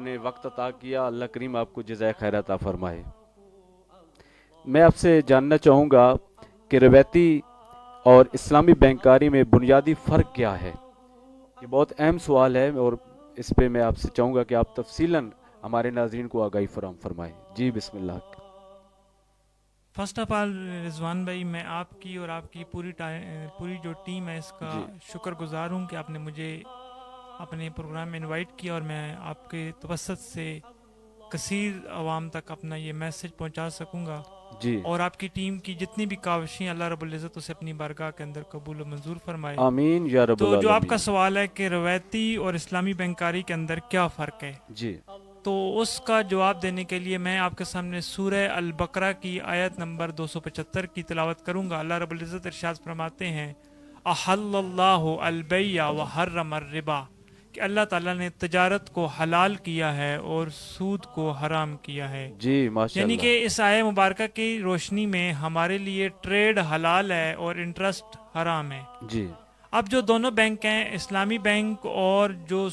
نے وقت عطا کیا، اللہ کریم آپ کو جزائے خیر عطا فرمائے۔ میں آپ سے جاننا چاہوں گا کہ روایتی اور اسلامی بینکاری میں بنیادی فرق کیا ہے؟ یہ بہت اہم سوال ہے اور اس پہ میں آپ سے چاہوں گا کہ آپ تفصیلاً ہمارے ناظرین کو آگاہی فراہم فرمائیں۔ جی بسم اللہ۔ فرسٹ آف آل رضوان بھائی، میں آپ کی اور آپ کی پوری جو ٹیم ہے اس کا جی شکر گزار ہوں کہ آپ نے مجھے اپنے پروگرام میں انوائٹ کیا اور میں آپ کے توسط سے کثیر عوام تک اپنا یہ میسج پہنچا سکوں گا، جی اور آپ کی ٹیم کی جتنی بھی کاوشیں اللہ رب العزت اسے اپنی بارگاہ کے اندر قبول و منظور فرمائے۔ آمین یا رب تو جو آپ کا العالمین۔ سوال ہے کہ روایتی اور اسلامی بینکاری کے اندر کیا فرق ہے، جی تو اس کا جواب دینے کے لیے میں آپ کے سامنے سورہ البقرہ کی آیت نمبر 275 کی تلاوت کروں گا۔ اللہ رب العزت ارشاد فرماتے ہیں، احل اللہ البیع وحرم الربا، کہ اللہ تعالیٰ نے تجارت کو حلال کیا ہے اور سود کو حرام کیا ہے۔ جی ماشاء یعنی اللہ۔ کہ اس آیہ مبارکہ کی روشنی میں ہمارے لیے ٹریڈ حلال ہے اور انٹرسٹ حرام ہے۔ جی اب جو دونوں بینک ہیں، اسلامی بینک اور جو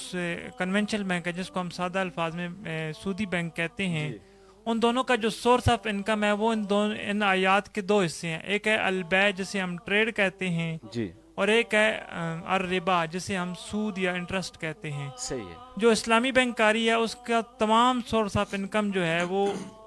کنونشنل بینک ہے جس کو ہم سادہ الفاظ میں سودی بینک کہتے ہیں، جی ان دونوں کا جو سورس آف انکم ہے وہ ان آیات کے دو حصے ہیں۔ ایک ہے البیع جسے ہم ٹریڈ کہتے ہیں، جی اور ایک ہے الربا جسے ہم سود یا انٹرسٹ کہتے ہیں۔ صحیح ہے۔ جو اسلامی بینکاری ہے اس کا تمام سورس آف انکم جو ہے وہ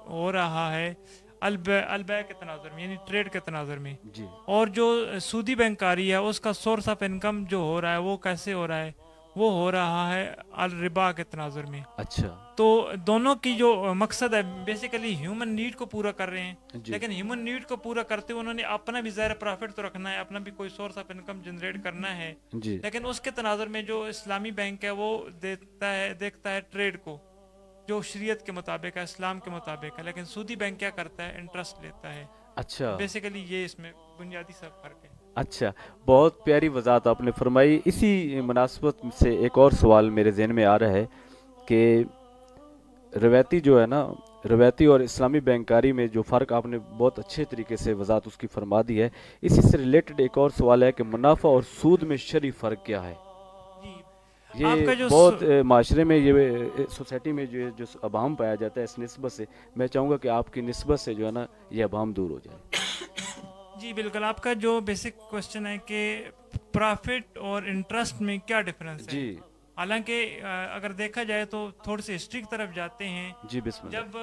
ہو رہا ہے البیع کے تناظر میں، یعنی ٹریڈ کے تناظر میں۔ جی اور جو سودی بینکاری ہے اس کا سورس آف انکم جو ہو رہا ہے وہ کیسے ہو رہا ہے، وہ ہو رہا ہے الربا کے تناظر میں۔ اچھا۔ تو دونوں کی جو مقصد ہے بیسیکلی ہیومن نیڈ کو پورا کر رہے ہیں، جی لیکن ہیومن نیڈ کو پورا کرتے ہوئے انہوں نے اپنا بھی ظاہر پرافٹ تو رکھنا ہے، اپنا بھی کوئی سورس آف انکم جنریٹ کرنا ہے، جی لیکن اس کے تناظر میں جو اسلامی بینک ہے وہ دیکھتا ہے ٹریڈ کو جو شریعت کے مطابق ہے، اسلام کے مطابق ہے، لیکن سودی بینک کیا کرتا ہے، انٹرسٹ لیتا ہے۔ تو اچھا بیسیکلی یہ اس میں بنیادی سا فرق ہے۔ اچھا، بہت پیاری وضاحت آپ نے فرمائی۔ اسی مناسبت سے ایک اور سوال میرے ذہن میں آ رہا ہے کہ روایتی جو ہے نا، روایتی اور اسلامی بینکاری میں جو فرق آپ نے بہت اچھے طریقے سے وضاحت اس کی فرما دی ہے، اسی سے ریلیٹڈ ایک اور سوال ہے کہ منافع اور سود میں شرعی فرق کیا ہے؟ جی، آپ یہ کا جو بہت معاشرے میں، یہ سوسائٹی میں جو ابہام پایا جاتا ہے، اس نسبت سے میں چاہوں گا کہ آپ کی نسبت سے جو ہے نا یہ ابہام دور ہو جائے۔ جی بالکل، آپ کا جو بیسک کوشچن ہے کہ پرافٹ اور انٹرسٹ میں کیا ڈفرنس ہے، جی حالانکہ اگر دیکھا جائے تو تھوڑی سی ہسٹری کی طرف جاتے ہیں۔ جی بسم اللہ۔ جب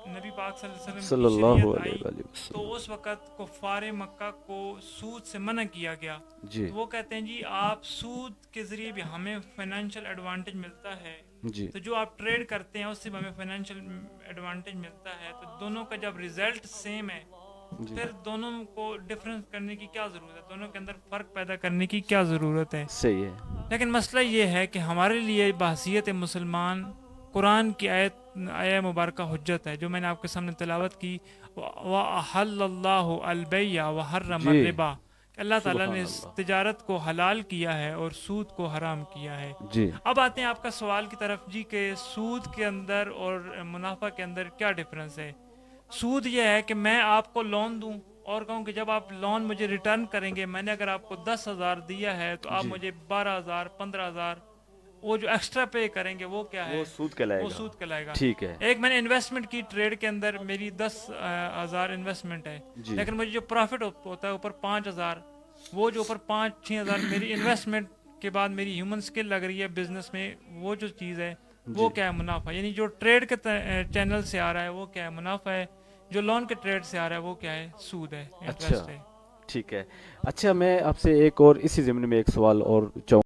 نبی پاک صلی اللہ علیہ وسلم صلی کی اللہ شریعت علیہ آئی وآلہ تو وسلم۔ اس وقت کفار مکہ کو سود سے منع کیا گیا۔ جی تو وہ کہتے ہیں جی آپ سود کے ذریعے بھی ہمیں فائنینشیل ایڈوانٹیج ملتا ہے، جی تو جو آپ ٹریڈ کرتے ہیں اس سے بھی ہمیں فائنینشیل ایڈوانٹیج ملتا ہے، تو دونوں کا جب ریزلٹ سیم ہے تو جی پھر دونوں کو ڈفرینس کرنے کی کیا ضرورت ہے، دونوں کے اندر فرق پیدا کرنے کی کیا ضرورت ہے۔ صحیح ہے۔ لیکن مسئلہ یہ ہے کہ ہمارے لیے بحیثیت مسلمان قرآن کی آیہ مبارکہ حجت ہے جو میں نے آپ کے سامنے تلاوت کی، وَأَحَلَّ اللَّهُ الْبَيْعَ وَحَرَّمَ جی الرِّبَا، کہ اللہ تعالیٰ نے سبحان اس اللہ۔ تجارت کو حلال کیا ہے اور سود کو حرام کیا ہے۔ جی اب آتے ہیں آپ کا سوال کی طرف جی، کہ سود کے اندر اور منافع کے اندر کیا ڈفرنس ہے۔ سود یہ ہے کہ میں آپ کو لون دوں اور کہوں کہ جب آپ لون مجھے ریٹرن کریں گے، میں نے اگر آپ کو 10,000 دیا ہے تو آپ جی مجھے 12,000 15,000 وہ جو ایکسٹرا پے کریں گے وہ کیا وہ ہے، سود کہلائے وہ گا۔ سود کہلائے گا۔ ٹھیک ہے۔ ایک میں نے انویسٹمنٹ کی ٹریڈ کے اندر، میری 10,000 انویسٹمنٹ ہے، جی لیکن مجھے جو پروفٹ ہوتا ہے اوپر 5,000، وہ جو اوپر 5-6,000 میری انویسٹمنٹ کے بعد میری ہیومن سکل لگ رہی ہے بزنس میں، وہ جو چیز ہے وہ جی کیا ہے، منافع۔ یعنی جو ٹریڈ کے چینل سے آ رہا ہے وہ کیا ہے، منافع ہے، جو لون کے ٹریڈ سے آ رہا ہے وہ کیا ہے، سود ہے، اچھا انٹرسٹ ہے۔ ٹھیک ہے۔ اچھا، میں آپ سے ایک اور اسی ضمن میں ایک سوال اور چاہوں